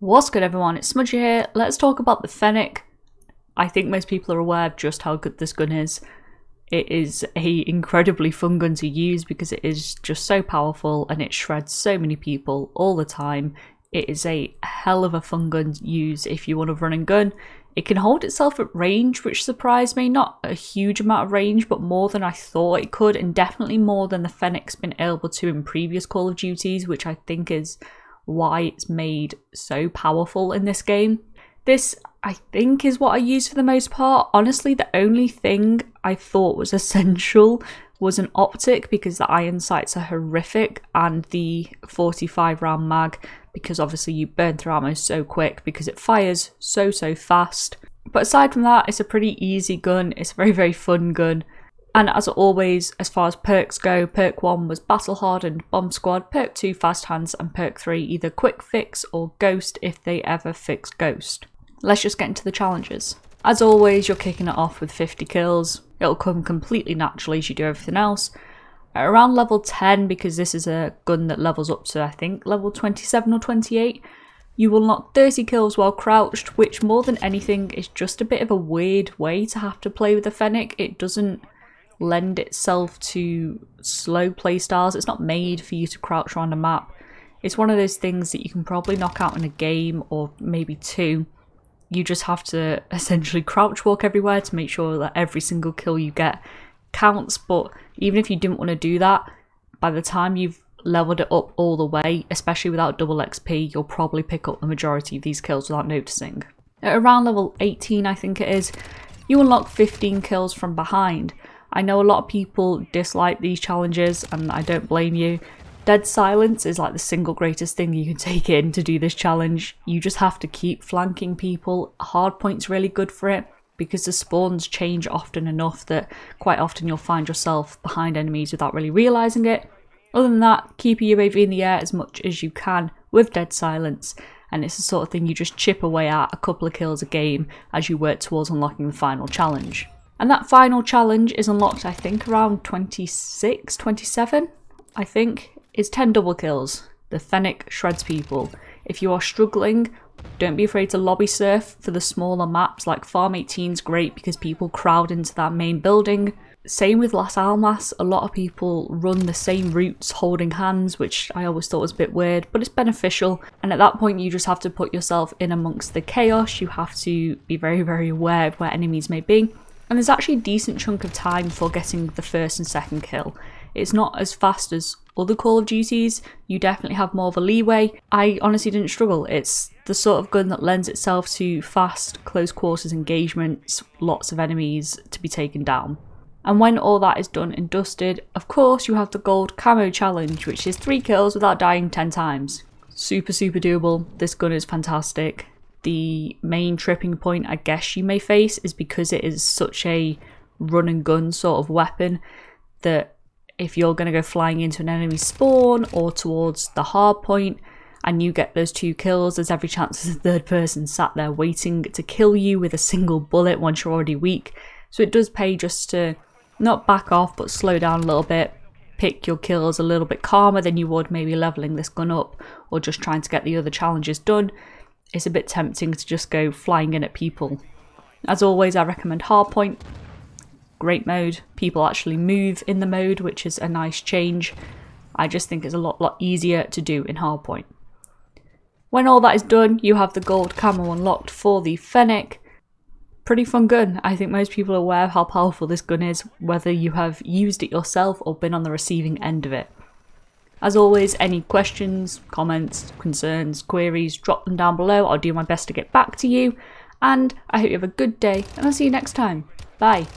What's good everyone, it's Smudgy here. Let's talk about the Fennec. I think most people are aware of just how good this gun is. It is a incredibly fun gun to use because it is just so powerful and it shreds so many people all the time. It is a hell of a fun gun to use if you want to run and gun. It can hold itself at range, which surprised me. Not a huge amount of range, but more than I thought it could, and definitely more than the Fennec's been able to in previous Call of Duties, which I think is why it's made so powerful in this game. This, I think, is what I use for the most part. Honestly, the only thing I thought was essential was an optic, because the iron sights are horrific, and the 45 round mag, because obviously you burn through ammo so quick because it fires so fast. But aside from that, it's a pretty easy gun. It's a very fun gun. And as always, as far as perks go, perk 1 was Battle Hardened Bomb Squad, perk 2 Fast Hands, and perk 3 either Quick Fix or Ghost if they ever fix Ghost. Let's just get into the challenges. As always, you're kicking it off with 50 kills. It'll come completely naturally as you do everything else. At around level 10, because this is a gun that levels up to I think level 27 or 28, you will unlock 30 kills while crouched, which more than anything is just a bit of a weird way to have to play with the Fennec. It doesn't lend itself to slow playstyles. It's not made for you to crouch around a map. It's one of those things that you can probably knock out in a game or maybe two. You just have to essentially crouch walk everywhere to make sure that every single kill you get counts. But even if you didn't want to do that, by the time you've leveled it up all the way, especially without double XP, you'll probably pick up the majority of these kills without noticing. At around level 18, I think it is, you unlock 15 kills from behind. I know a lot of people dislike these challenges, and I don't blame you. Dead silence is like the single greatest thing you can take in to do this challenge. You just have to keep flanking people. Hardpoint's really good for it because the spawns change often enough that quite often you'll find yourself behind enemies without really realising it. Other than that, keep your UAV in the air as much as you can with dead silence, and it's the sort of thing you just chip away at a couple of kills a game as you work towards unlocking the final challenge. And that final challenge is unlocked, I think, around 26, 27, I think, is 10 double kills. The Fennec shreds people. If you are struggling, don't be afraid to lobby surf for the smaller maps. Like Farm 18's great because people crowd into that main building. Same with Las Almas, a lot of people run the same routes holding hands, which I always thought was a bit weird, but it's beneficial. And at that point you just have to put yourself in amongst the chaos. You have to be very aware of where enemies may be. And there's actually a decent chunk of time before getting the first and second kill. It's not as fast as other Call of Duties, you definitely have more of a leeway. I honestly didn't struggle. It's the sort of gun that lends itself to fast, close quarters engagements, lots of enemies to be taken down. And when all that is done and dusted, of course you have the gold camo challenge, which is 3 kills without dying 10 times. Super doable. This gun is fantastic. The main tripping point I guess you may face is because it is such a run and gun sort of weapon that if you're going to go flying into an enemy spawn or towards the hard point and you get those 2 kills, there's every chance there's a third person sat there waiting to kill you with a single bullet once you're already weak. So it does pay just to not back off but slow down a little bit, pick your kills a little bit calmer than you would maybe leveling this gun up or just trying to get the other challenges done. It's a bit tempting to just go flying in at people. As always, I recommend Hardpoint. Great mode. People actually move in the mode, which is a nice change. I just think it's a lot easier to do in Hardpoint. When all that is done, you have the gold camo unlocked for the Fennec. Pretty fun gun. I think most people are aware of how powerful this gun is, whether you have used it yourself or been on the receiving end of it. As always, any questions, comments, concerns, queries, drop them down below. I'll do my best to get back to you. And I hope you have a good day, and I'll see you next time. Bye.